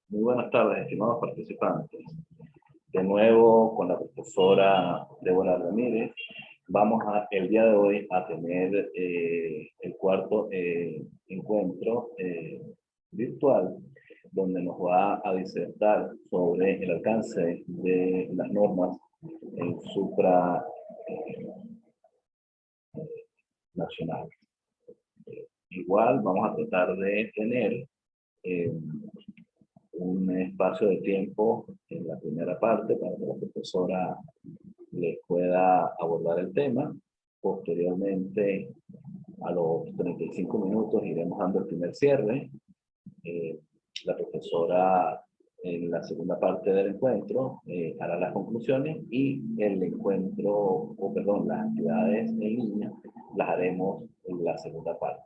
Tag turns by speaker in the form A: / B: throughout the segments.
A: Muy buenas tardes, estimados participantes. De nuevo con la profesora Débora Ramírez, el día de hoy a tener el cuarto encuentro virtual, donde nos va a disertar sobre el alcance de las normas supranacionales. Igual vamos a tratar de tener un espacio de tiempo en la primera parte para que la profesora les pueda abordar el tema. Posteriormente, a los 35 minutos, iremos dando el primer cierre. La profesora, en la segunda parte del encuentro, hará las conclusiones y el encuentro, las actividades en línea, las haremos en la segunda parte.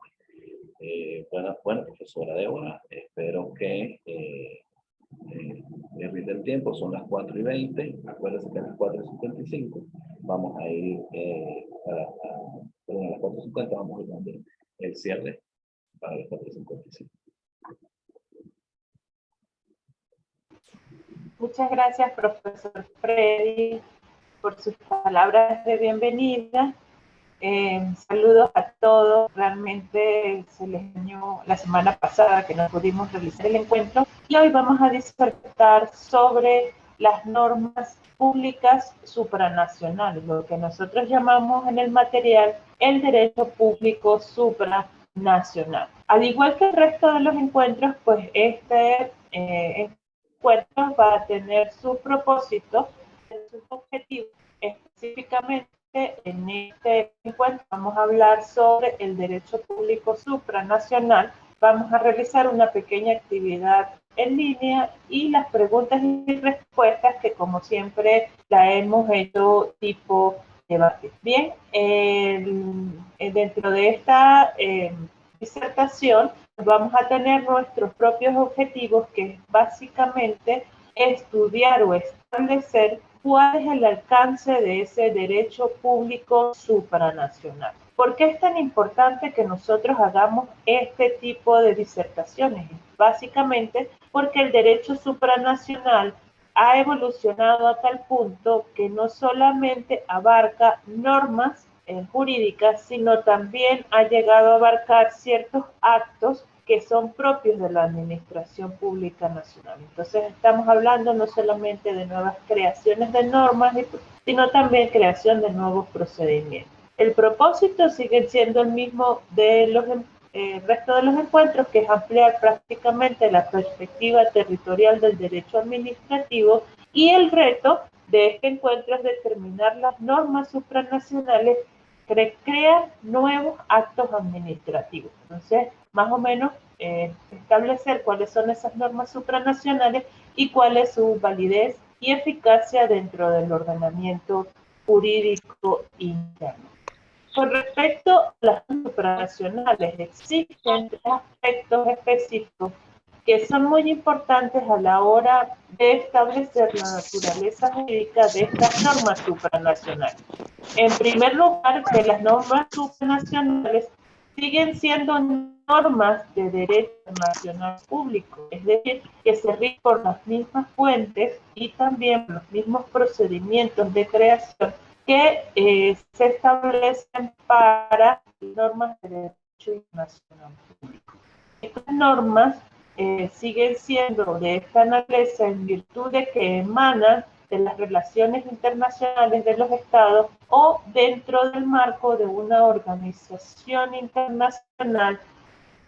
A: Bueno, profesora Débora, espero que me rinde el tiempo, son las 4:20, acuérdense que a las 4:55 vamos a ir a las 4:50 vamos a ir dando el cierre para las 4:55.
B: Muchas gracias, profesor Freddy, por sus palabras de bienvenida. Saludos a todos. Realmente se les enseñó la semana pasada que no pudimos realizar el encuentro y hoy vamos a disertar sobre las normas públicas supranacionales, lo que nosotros llamamos en el material el derecho público supranacional. Al igual que el resto de los encuentros, pues este encuentro va a tener su propósito, sus objetivos. Específicamente en este encuentro vamos a hablar sobre el derecho público supranacional. Vamos a realizar una pequeña actividad en línea y las preguntas y respuestas que como siempre la hemos hecho tipo debate. Bien, dentro de esta disertación vamos a tener nuestros propios objetivos, que es básicamente estudiar o establecer cuál es el alcance de ese derecho público supranacional. ¿Por qué es tan importante que nosotros hagamos este tipo de disertaciones? Básicamente porque el derecho supranacional ha evolucionado a tal punto que no solamente abarca normas jurídicas, sino también ha llegado a abarcar ciertos actos que son propios de la Administración Pública Nacional. Entonces estamos hablando no solamente de nuevas creaciones de normas, sino también creación de nuevos procedimientos. El propósito sigue siendo el mismo de los resto de los encuentros, que es ampliar prácticamente la perspectiva territorial del derecho administrativo, y el reto de este encuentro es determinar las normas supranacionales que crean nuevos actos administrativos. Entonces, más o menos establecer cuáles son esas normas supranacionales y cuál es su validez y eficacia dentro del ordenamiento jurídico interno. Con respecto a las normas supranacionales, existen tres aspectos específicos que son muy importantes a la hora de establecer la naturaleza jurídica de estas normas supranacionales. En primer lugar, que las normas supranacionales siguen siendo normas de derecho internacional público, es decir, que se rigen por las mismas fuentes y también por los mismos procedimientos de creación que se establecen para normas de derecho internacional público. Estas normas siguen siendo de esta naturaleza en virtud de que emanan de las relaciones internacionales de los estados o dentro del marco de una organización internacional,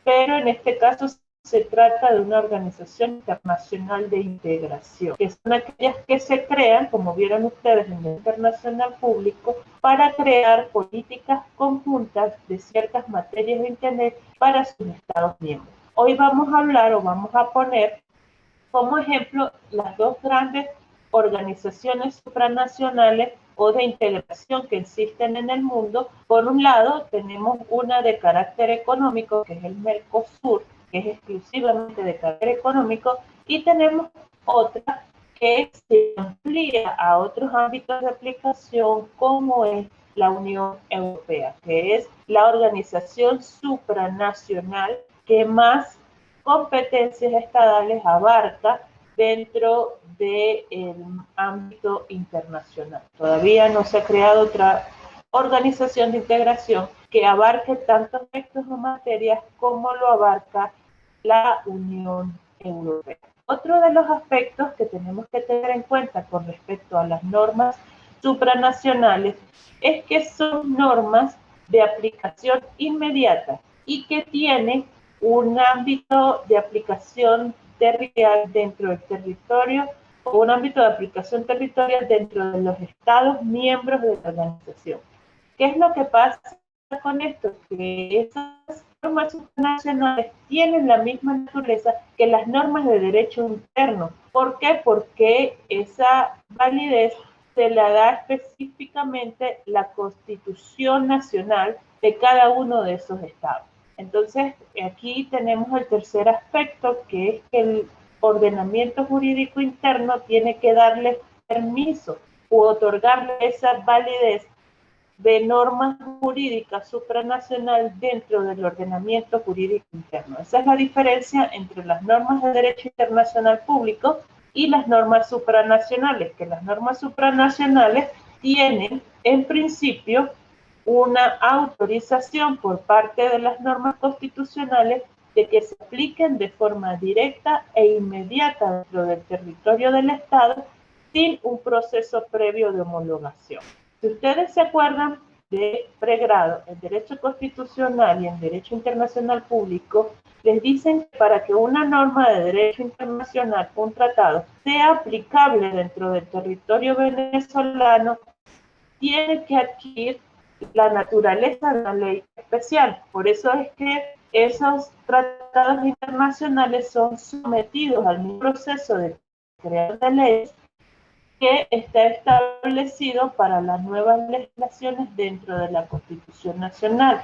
B: pero en este caso se trata de una organización internacional de integración, que son aquellas que se crean, como vieron ustedes en el internacional público, para crear políticas conjuntas de ciertas materias de interés para sus estados miembros. Hoy vamos a hablar o vamos a poner como ejemplo las dos grandes organizaciones supranacionales o de integración que existen en el mundo. Por un lado, tenemos una de carácter económico, que es el Mercosur, que es exclusivamente de carácter económico, y tenemos otra que se amplía a otros ámbitos de aplicación, como es la Unión Europea, que es la organización supranacional que más competencias estatales abarca dentro del ámbito internacional. Todavía no se ha creado otra organización de integración que abarque tantos aspectos o materias como lo abarca la Unión Europea. Otro de los aspectos que tenemos que tener en cuenta con respecto a las normas supranacionales es que son normas de aplicación inmediata y que tienen un ámbito de aplicación territorial dentro del territorio o un ámbito de aplicación territorial dentro de los estados miembros de la organización. ¿Qué es lo que pasa con esto? Que esas normas supranacionales tienen la misma naturaleza que las normas de derecho interno. ¿Por qué? Porque esa validez se la da específicamente la Constitución Nacional de cada uno de esos estados. Entonces, aquí tenemos el tercer aspecto, que es que el ordenamiento jurídico interno tiene que darle permiso u otorgarle esa validez de normas jurídicas supranacional dentro del ordenamiento jurídico interno. Esa es la diferencia entre las normas de derecho internacional público y las normas supranacionales, que las normas supranacionales tienen en principio una autorización por parte de las normas constitucionales de que se apliquen de forma directa e inmediata dentro del territorio del Estado sin un proceso previo de homologación. Si ustedes se acuerdan de pregrado en Derecho Constitucional y en Derecho Internacional Público, les dicen que para que una norma de derecho internacional, un tratado, sea aplicable dentro del territorio venezolano, tiene que adquirir la naturaleza de una ley especial. Por eso es que esos tratados internacionales son sometidos al mismo proceso de creación de leyes que está establecido para las nuevas legislaciones dentro de la Constitución Nacional.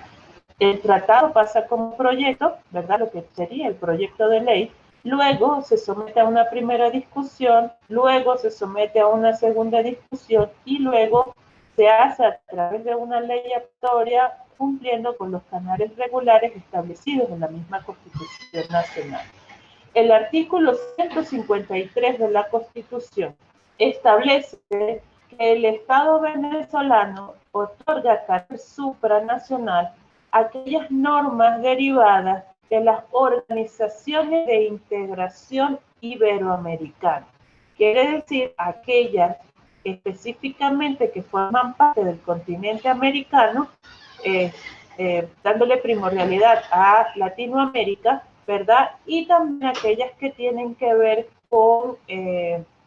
B: El tratado pasa como proyecto, ¿verdad? Lo que sería el proyecto de ley. Luego se somete a una primera discusión, luego se somete a una segunda discusión y luego se hace a través de una ley aprobatoria cumpliendo con los canales regulares establecidos en la misma Constitución Nacional. El artículo 153 de la Constitución establece que el Estado venezolano otorga carácter supranacional a aquellas normas derivadas de las organizaciones de integración iberoamericana. Quiere decir, aquellas específicamente que forman parte del continente americano, dándole primordialidad a Latinoamérica, ¿verdad? Y también aquellas que tienen que ver con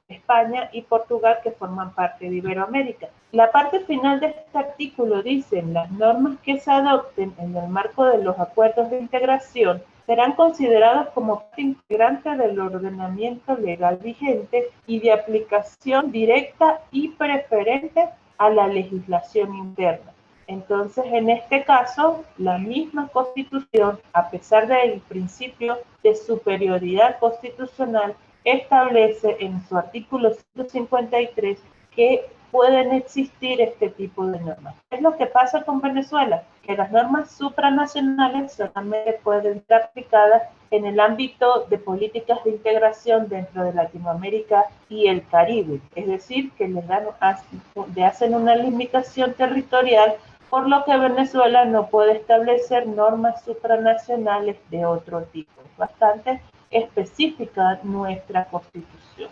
B: España y Portugal, que forman parte de Iberoamérica. La parte final de este artículo dice: las normas que se adopten en el marco de los acuerdos de integración serán consideradas como parte integrante del ordenamiento legal vigente y de aplicación directa y preferente a la legislación interna. Entonces, en este caso, la misma Constitución, a pesar del principio de superioridad constitucional, establece en su artículo 153 que pueden existir este tipo de normas. ¿Qué es lo que pasa con Venezuela? Que las normas supranacionales solamente pueden ser aplicadas en el ámbito de políticas de integración dentro de Latinoamérica y el Caribe. Es decir, que le hacen una limitación territorial, por lo que Venezuela no puede establecer normas supranacionales de otro tipo. Es bastante específica nuestra Constitución.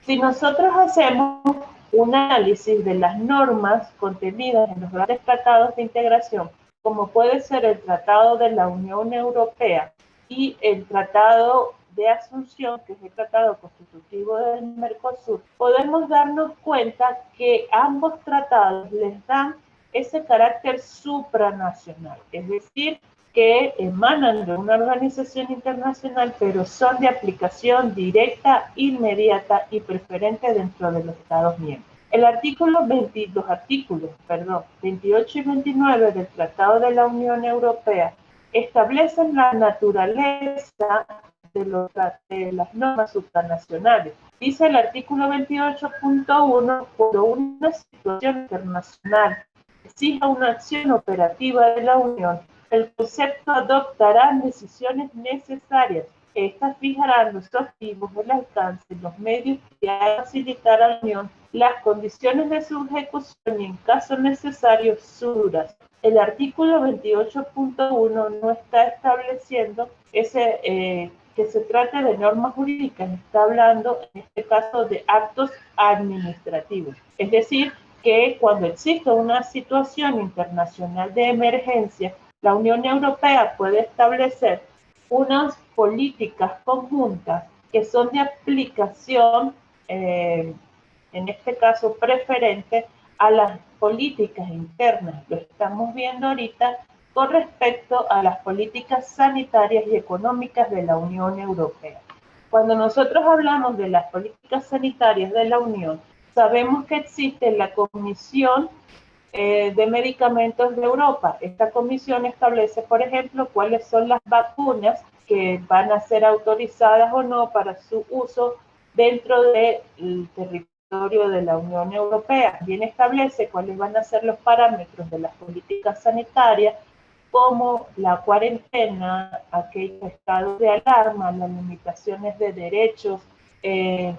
B: Si nosotros hacemos un análisis de las normas contenidas en los grandes tratados de integración, como puede ser el Tratado de la Unión Europea y el Tratado de Asunción, que es el Tratado Constitutivo del Mercosur, podemos darnos cuenta que ambos tratados les dan ese carácter supranacional, es decir, que emanan de una organización internacional, pero son de aplicación directa, inmediata y preferente dentro de los Estados miembros. Los artículos 28 y 29 del Tratado de la Unión Europea establecen la naturaleza de las normas supranacionales. Dice el artículo 28.1, cuando una situación internacional exija una acción operativa de la Unión, el concepto adoptará decisiones necesarias Estas fijarán los objetivos, el alcance, los medios y a facilitar a la Unión las condiciones de su ejecución y, en caso necesario, su duración. El artículo 28.1 no está estableciendo que se trate de normas jurídicas, está hablando en este caso de actos administrativos. Es decir, que cuando existe una situación internacional de emergencia, la Unión Europea puede establecer unas políticas conjuntas que son de aplicación, en este caso preferente, a las políticas internas. Lo estamos viendo ahorita con respecto a las políticas sanitarias y económicas de la Unión Europea. Cuando nosotros hablamos de las políticas sanitarias de la Unión, sabemos que existe la Comisión de Medicamentos de Europa. Esta comisión establece, por ejemplo, cuáles son las vacunas que van a ser autorizadas o no para su uso dentro del territorio de la Unión Europea. También establece cuáles van a ser los parámetros de las políticas sanitarias, como la cuarentena, aquellos estados de alarma, las limitaciones de derechos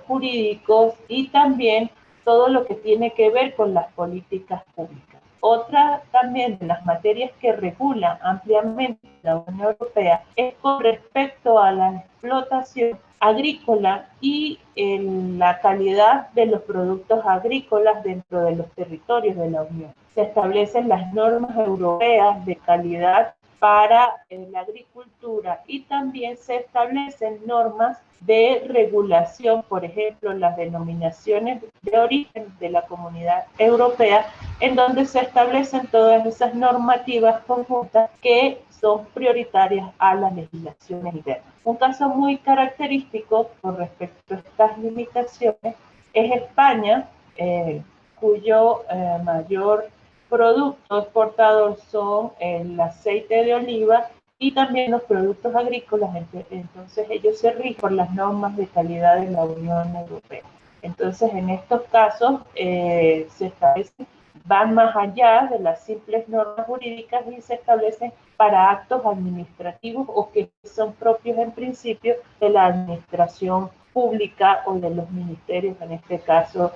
B: jurídicos y también todo lo que tiene que ver con las políticas públicas. Otra también de las materias que regula ampliamente la Unión Europea es con respecto a la explotación agrícola y la calidad de los productos agrícolas dentro de los territorios de la Unión. Se establecen las normas europeas de calidad para la agricultura y también se establecen normas de regulación, por ejemplo, las denominaciones de origen de la Comunidad Europea, en donde se establecen todas esas normativas conjuntas que son prioritarias a las legislaciones internas. Un caso muy característico con respecto a estas limitaciones es España, cuyo mayor producto exportador son el aceite de oliva y también los productos agrícolas. Entonces ellos se rigen por las normas de calidad de la Unión Europea. Entonces en estos casos se establecen, van más allá de las simples normas jurídicas y se establecen para actos administrativos o que son propios en principio de la administración pública o de los ministerios, en este caso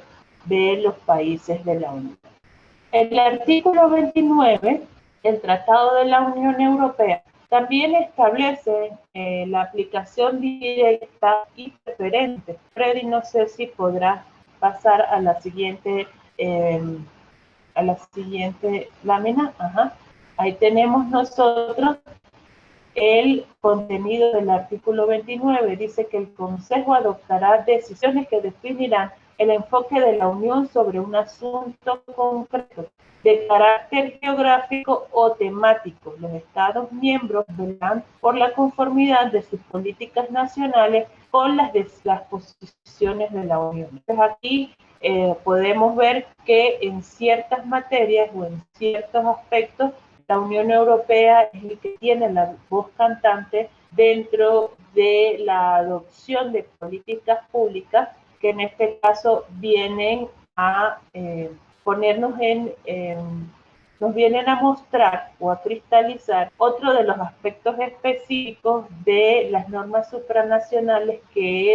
B: de los países de la Unión. El artículo 29 del Tratado de la Unión Europea también establece la aplicación directa y preferente. Freddy, no sé si podrás pasar a la siguiente lámina. Ajá. Ahí tenemos nosotros el contenido del artículo 29. Dice que el Consejo adoptará decisiones que definirán el enfoque de la Unión sobre un asunto concreto de carácter geográfico o temático. Los Estados miembros velarán por la conformidad de sus políticas nacionales con las posiciones de la Unión. Entonces aquí podemos ver que en ciertas materias o en ciertos aspectos la Unión Europea es el que tiene la voz cantante dentro de la adopción de políticas públicas que en este caso vienen a ponernos nos vienen a mostrar o a cristalizar otro de los aspectos específicos de las normas supranacionales, que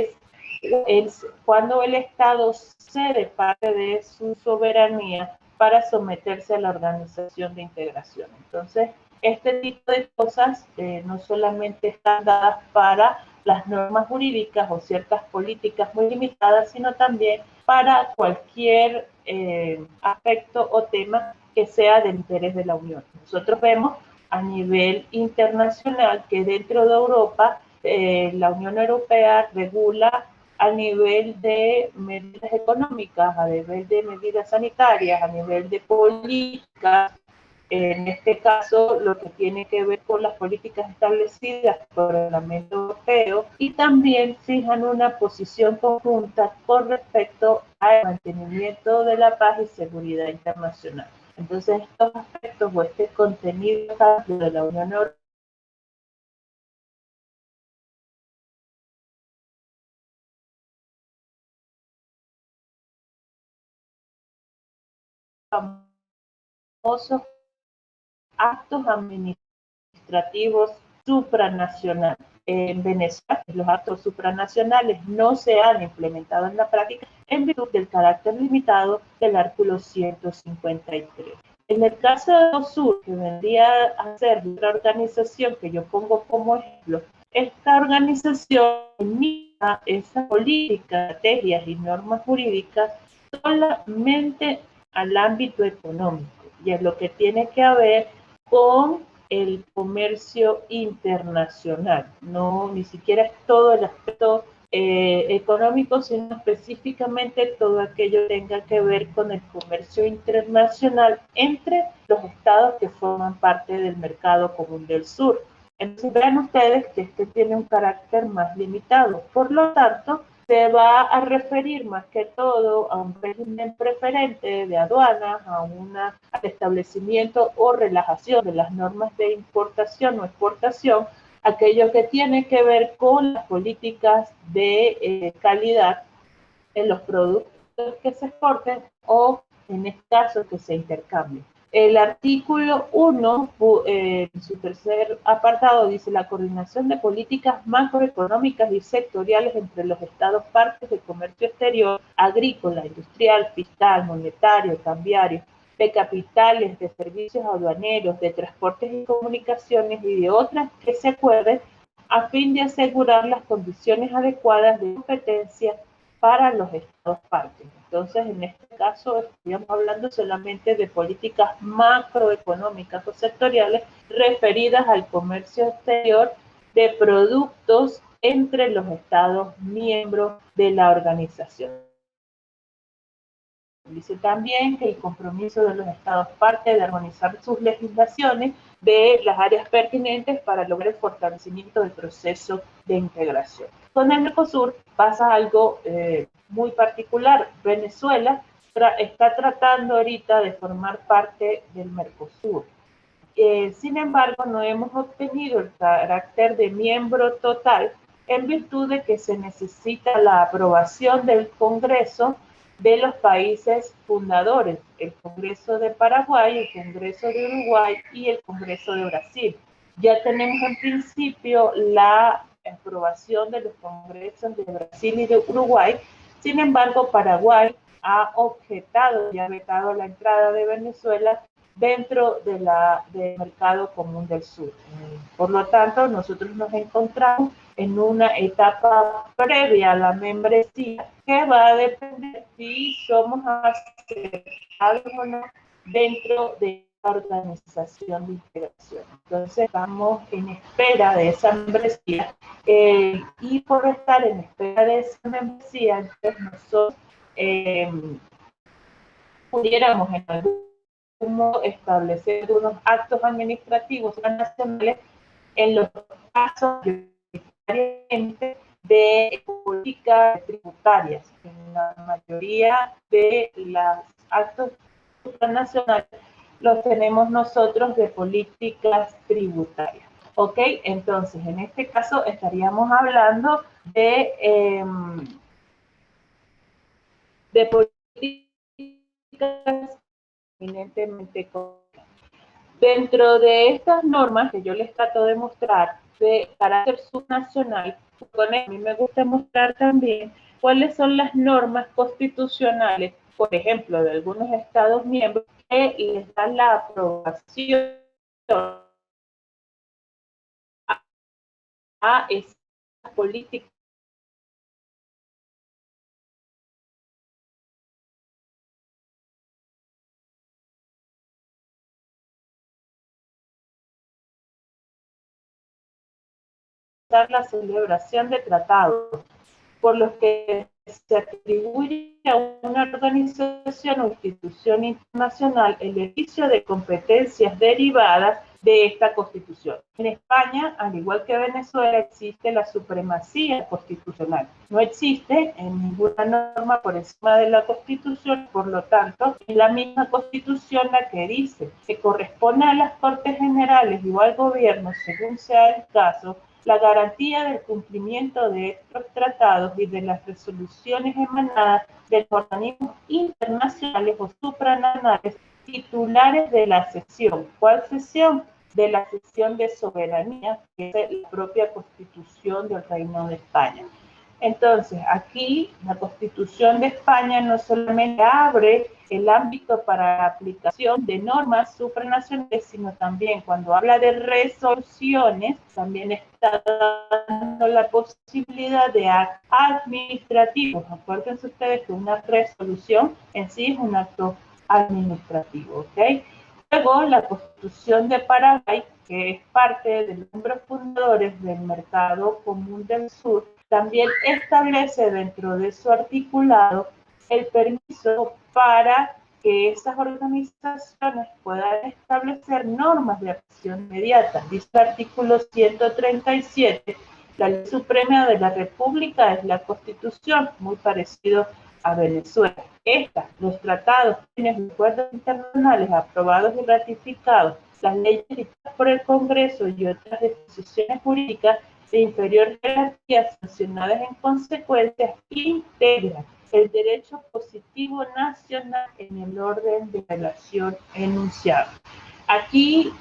B: es cuando el Estado cede parte de su soberanía para someterse a la Organización de Integración. Entonces, este tipo de cosas no solamente están dadas para las normas jurídicas o ciertas políticas muy limitadas, sino también para cualquier aspecto o tema que sea de interés de la Unión. Nosotros vemos a nivel internacional que dentro de Europa la Unión Europea regula a nivel de medidas económicas, a nivel de medidas sanitarias, a nivel de políticas, en este caso lo que tiene que ver con las políticas establecidas por el Parlamento Europeo, y también fijan una posición conjunta con respecto al mantenimiento de la paz y seguridad internacional. Entonces estos aspectos o este contenido de la Unión Europea famosos actos administrativos supranacionales. en Venezuela, los actos supranacionales no se han implementado en la práctica en virtud del carácter limitado del artículo 153. En el caso de OSUR, que vendría a ser la organización que yo pongo como ejemplo, esta organización limita esa política, estrategias y normas jurídicas solamente al ámbito económico, y es lo que tiene que ver con el comercio internacional, no ni siquiera es todo el aspecto económico, sino específicamente todo aquello que tenga que ver con el comercio internacional entre los estados que forman parte del mercado común del sur. Entonces vean ustedes que este tiene un carácter más limitado, por lo tanto se va a referir más que todo a un régimen preferente de aduanas, al establecimiento o relajación de las normas de importación o exportación, aquello que tiene que ver con las políticas de calidad en los productos que se exporten o, en este caso, que se intercambien. El artículo 1, en su tercer apartado, dice la coordinación de políticas macroeconómicas y sectoriales entre los estados partes de comercio exterior, agrícola, industrial, fiscal, monetario, cambiario, de capitales, de servicios aduaneros, de transportes y comunicaciones y de otras que se acuerden a fin de asegurar las condiciones adecuadas de competencia para los estados partes. Entonces, en este caso, estaríamos hablando solamente de políticas macroeconómicas o sectoriales referidas al comercio exterior de productos entre los estados miembros de la organización. Dice también que el compromiso de los estados parte de armonizar sus legislaciones de las áreas pertinentes para lograr el fortalecimiento del proceso de integración. Con el Mercosur pasa algo muy particular. Venezuela está tratando ahorita de formar parte del Mercosur. Sin embargo, no hemos obtenido el carácter de miembro total en virtud de que se necesita la aprobación del Congreso de los países fundadores, el Congreso de Paraguay, el Congreso de Uruguay y el Congreso de Brasil. Ya tenemos en principio la aprobación de los congresos de Brasil y de Uruguay. Sin embargo, Paraguay ha objetado y ha vetado la entrada de Venezuela dentro del mercado común del sur. Por lo tanto, nosotros nos encontramos en una etapa previa a la membresía que va a depender si somos aceptados o no dentro de la organización de integración. Entonces, estamos en espera de esa membresía y por estar en espera de esa membresía, entonces nosotros pudiéramos en algún modo establecer unos actos administrativos nacionales en los casos de políticas tributarias. En la mayoría de los actos supranacionales los tenemos nosotros de políticas tributarias. ¿Ok? Entonces, en este caso estaríamos hablando de políticas eminentemente dentro de estas normas que yo les trato de mostrar de carácter subnacional, a mí me gusta mostrar también cuáles son las normas constitucionales, por ejemplo, de algunos estados miembros que les dan la aprobación a esas políticas la celebración de tratados por los que se atribuye a una organización o institución internacional el ejercicio de competencias derivadas de esta Constitución. En España, al igual que Venezuela, existe la supremacía constitucional. No existe en ninguna norma por encima de la Constitución, por lo tanto, es la misma Constitución la que dice que corresponde a las Cortes Generales o al gobierno, según sea el caso, la garantía del cumplimiento de estos tratados y de las resoluciones emanadas de los organismos internacionales o supranacionales titulares de la sesión. ¿Cuál sesión? de la cesión de soberanía, que es la propia Constitución del Reino de España. Entonces, aquí la Constitución de España no solamente abre el ámbito para la aplicación de normas supranacionales, sino también cuando habla de resoluciones, también está dando la posibilidad de actos administrativos. Acuérdense ustedes que una resolución en sí es un acto administrativo, ¿ok? Luego, la Constitución de Paraguay, que es parte de los miembros fundadores del Mercado Común del Sur, también establece dentro de su articulado el permiso para que esas organizaciones puedan establecer normas de acción inmediata. Dice el artículo 137, la ley suprema de la República es la Constitución, muy parecido a Venezuela. Los tratados, los acuerdos internacionales aprobados y ratificados, las leyes dictadas por el Congreso y otras disposiciones jurídicas de inferior jerarquía sancionadas en consecuencia, integran el derecho positivo nacional en el orden de relación enunciado. Aquí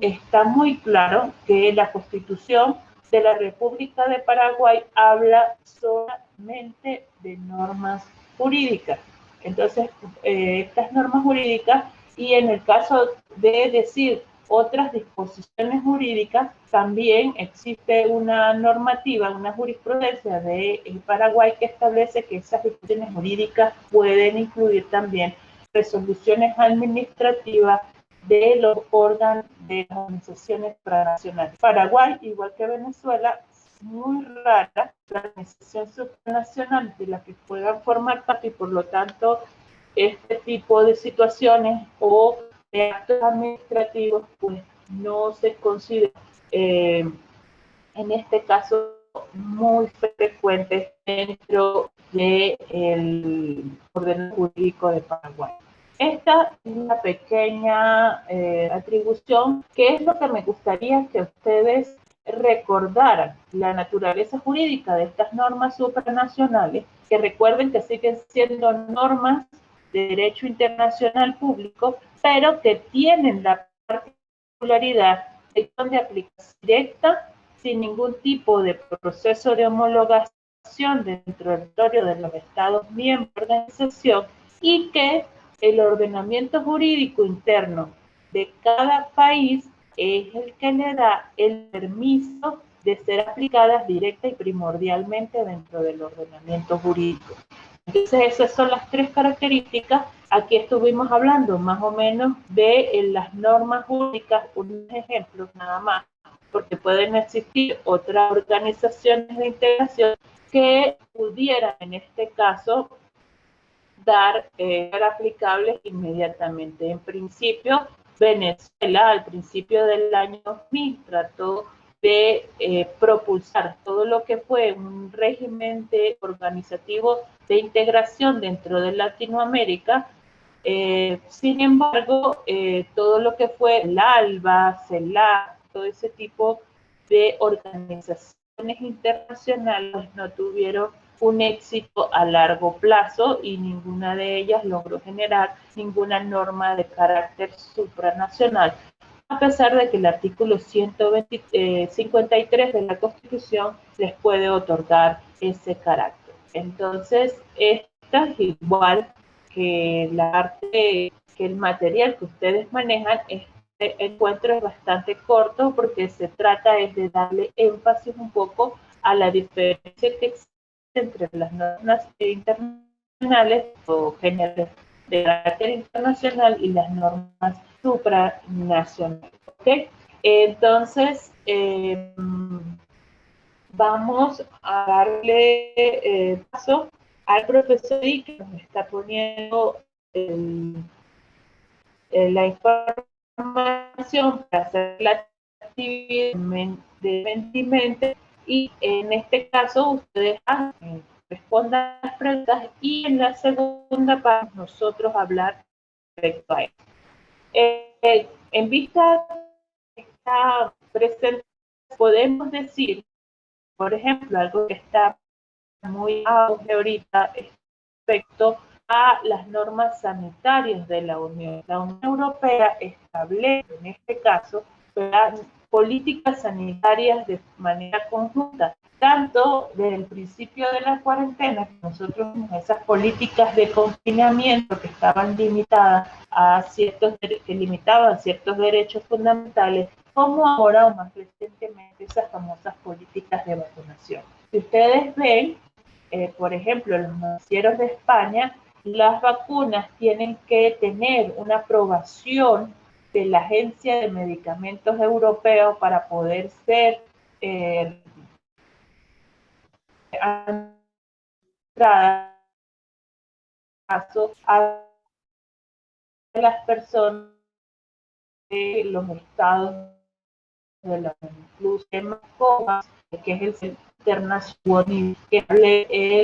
B: está muy claro que la Constitución de la República de Paraguay habla solamente de normas jurídicas. Entonces, estas normas jurídicas, y en el caso de decir otras disposiciones jurídicas, también existe una normativa, una jurisprudencia de Paraguay que establece que esas disposiciones jurídicas pueden incluir también resoluciones administrativas de los órganos de las organizaciones supranacionales. Paraguay, igual que Venezuela, es muy rara la organización supranacional de la que puedan formar parte y por lo tanto este tipo de situaciones o de actos administrativos pues no se considera en este caso muy frecuentes dentro del orden jurídico de Paraguay. Esta es una pequeña atribución que es lo que me gustaría que ustedes recordaran, la naturaleza jurídica de estas normas supranacionales, que recuerden que siguen siendo normas de derecho internacional público, pero que tienen la particularidad de aplicación directa sin ningún tipo de proceso de homologación dentro del territorio de los Estados miembros de la organización y que el ordenamiento jurídico interno de cada país es el que le da el permiso de ser aplicadas directa y primordialmente dentro del ordenamiento jurídico. Entonces, esas son las tres características. Aquí estuvimos hablando más o menos de las normas jurídicas, unos ejemplos nada más, porque pueden existir otras organizaciones de integración que pudieran, en este caso, ser aplicables inmediatamente. En principio, Venezuela, al principio del año 2000, trató de propulsar todo lo que fue un régimen organizativo de integración dentro de Latinoamérica. Sin embargo, todo lo que fue el ALBA, CELAC, todo ese tipo de organizaciones internacionales no tuvieron un éxito a largo plazo y ninguna de ellas logró generar ninguna norma de carácter supranacional, a pesar de que el artículo 153 de la Constitución les puede otorgar ese carácter. Entonces, esta es igual que la parte, que el material que ustedes manejan. Este encuentro es bastante corto porque se trata de darle énfasis un poco a la diferencia que existe entre las normas internacionales o generales de carácter internacional y las normas supranacionales. ¿Okay? Entonces, vamos a darle paso al profesor que nos está poniendo la información para hacer la actividad de mente, y en este caso ustedes respondan las preguntas y en la segunda parte nosotros hablar respecto a esto. En vista de esta presentación podemos decir, por ejemplo, algo que está muy auge ahorita respecto a las normas sanitarias de la Unión. La Unión Europea establece, en este caso, políticas sanitarias de manera conjunta, tanto desde el principio de la cuarentena, que nosotros vimos esas políticas de confinamiento que estaban limitadas a que limitaban ciertos derechos fundamentales, como ahora o más recientemente esas famosas políticas de vacunación. Si ustedes ven, por ejemplo, los noticieros de España, las vacunas tienen que tener una aprobación de la Agencia de Medicamentos Europeos para poder ser a las personas de los estados de la incluso que es el Centro Internacional que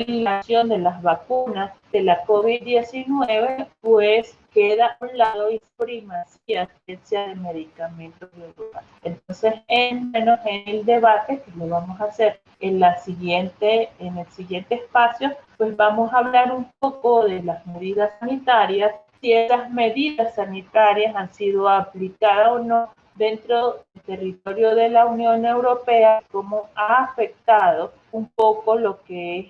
B: la acción de las vacunas de la COVID-19, pues queda a un lado y primacía ciencia de medicamentos de Europa. Entonces, en el debate que lo vamos a hacer en el siguiente espacio, pues vamos a hablar un poco de las medidas sanitarias, si esas medidas sanitarias han sido aplicadas o no dentro del territorio de la Unión Europea, cómo ha afectado un poco lo que es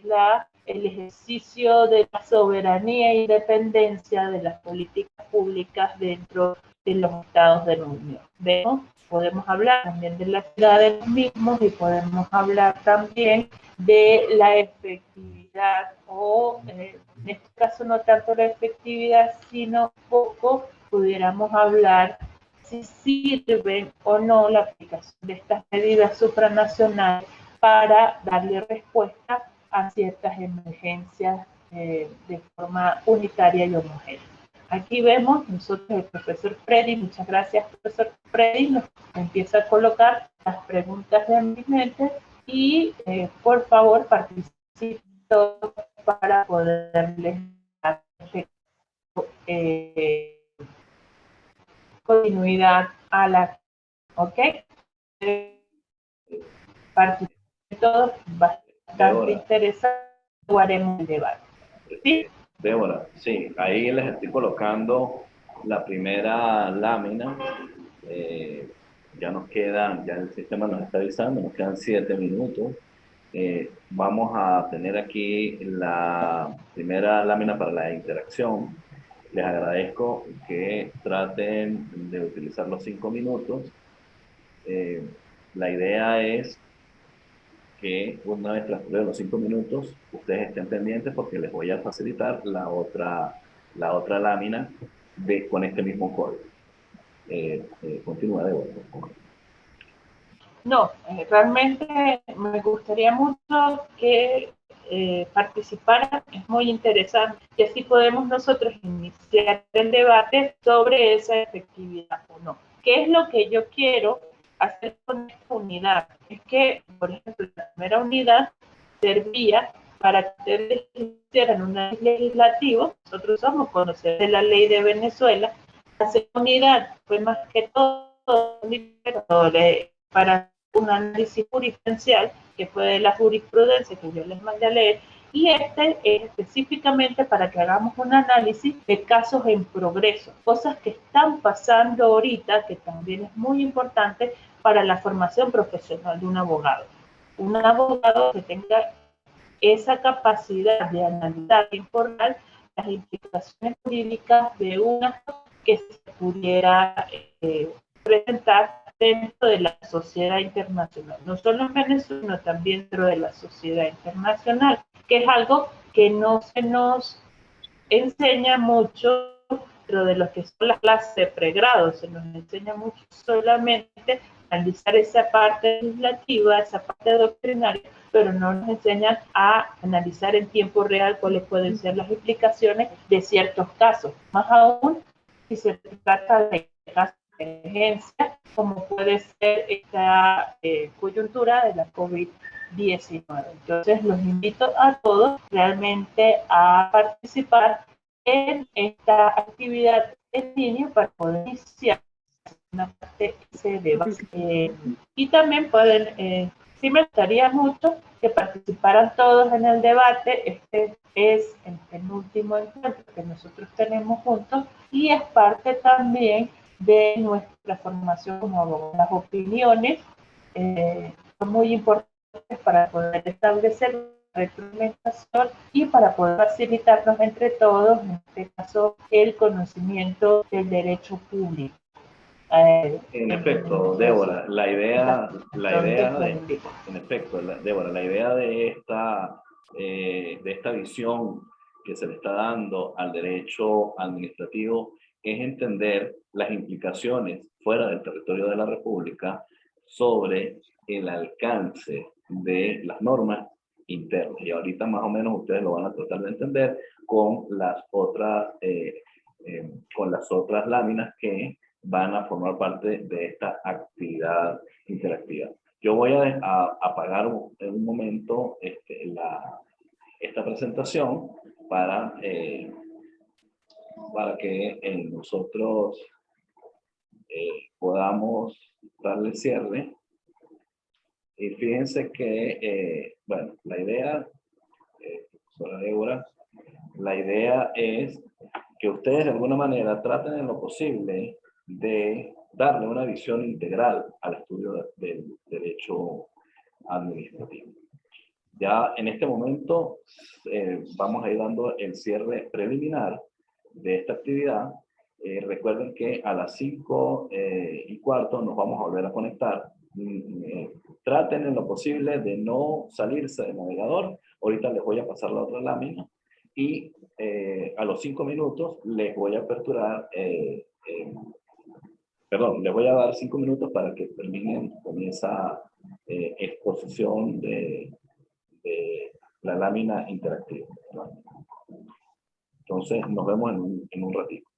B: el ejercicio de la soberanía e independencia de las políticas públicas dentro de los estados de la Unión. ¿Vemos? Podemos hablar también de la ciudad de los mismos y podemos hablar también de la efectividad o, en este caso no tanto la efectividad, sino poco pudiéramos hablar si sirve o no la aplicación de estas medidas supranacionales para darle respuesta a ciertas emergencias de forma unitaria y homogénea. Aquí vemos nosotros el profesor Freddy, muchas gracias profesor Freddy, nos empieza a colocar las preguntas de mi mente y por favor participen para poderles dar continuidad a la, ¿ok? Participen todos, bastante interesante, haremos el debate. ¿Sí?
A: Débora, sí, ahí les estoy colocando la primera lámina. Ya nos quedan, ya el sistema nos está avisando, nos quedan 7 minutos. Vamos a tener aquí la primera lámina para la interacción. Les agradezco que traten de utilizar los 5 minutos. La idea es que una vez transcurridos los 5 minutos, ustedes estén pendientes porque les voy a facilitar la otra lámina con este mismo código. Continúa, Débora, por favor.
B: No, realmente me gustaría mucho que participaran, es muy interesante, y así podemos nosotros iniciar el debate sobre esa efectividad o no. ¿Qué es lo que yo quiero hacer con esta unidad? Es que, por ejemplo, la primera unidad servía para que ustedes hicieran un legislativo. Nosotros somos conocedores de la ley de Venezuela. La segunda unidad fue más que todo para un análisis jurisprudencial, que fue de la jurisprudencia que yo les mandé a leer, y este es específicamente para que hagamos un análisis de casos en progreso, cosas que están pasando ahorita, que también es muy importante para la formación profesional de un abogado. Un abogado que tenga esa capacidad de analizar e informar las implicaciones jurídicas de una que se pudiera presentar dentro de la sociedad internacional, no solo en Venezuela, sino también dentro de la sociedad internacional, que es algo que no se nos enseña mucho dentro de lo que son las clases de pregrado, se nos enseña mucho solamente analizar esa parte legislativa, esa parte doctrinaria, pero no nos enseñan a analizar en tiempo real cuáles pueden ser las implicaciones de ciertos casos, más aún si se trata de casos de emergencia, como puede ser esta coyuntura de la COVID-19. Entonces, los invito a todos realmente a participar en esta actividad en línea para poder iniciar una parte de debate. Y también pueden, sí me gustaría mucho que participaran todos en el debate. Este es el penúltimo encuentro que nosotros tenemos juntos y es parte también de nuestra formación como abogados. Las opiniones son muy importantes para poder establecer una retroalimentación y para poder facilitarnos entre todos, en este caso, el conocimiento del derecho público.
A: En efecto, Débora, la idea de esta visión que se le está dando al derecho administrativo es entender las implicaciones fuera del territorio de la República sobre el alcance de las normas internas. Y ahorita más o menos ustedes lo van a tratar de entender con las otras láminas que van a formar parte de esta actividad interactiva. Yo voy a apagar en un momento esta presentación para que nosotros podamos darle cierre. Y fíjense que, bueno, la idea, profesora Débora, la idea es que ustedes de alguna manera traten en lo posible de darle una visión integral al estudio del derecho administrativo. Ya en este momento vamos a ir dando el cierre preliminar de esta actividad. Recuerden que a las 5:15 nos vamos a volver a conectar. Traten en lo posible de no salirse del navegador. Ahorita les voy a pasar la otra lámina. Y a los 5 minutos les voy a aperturar, les voy a dar 5 minutos para que terminen con esa exposición de la lámina interactiva, ¿no? Entonces nos vemos en un ratito.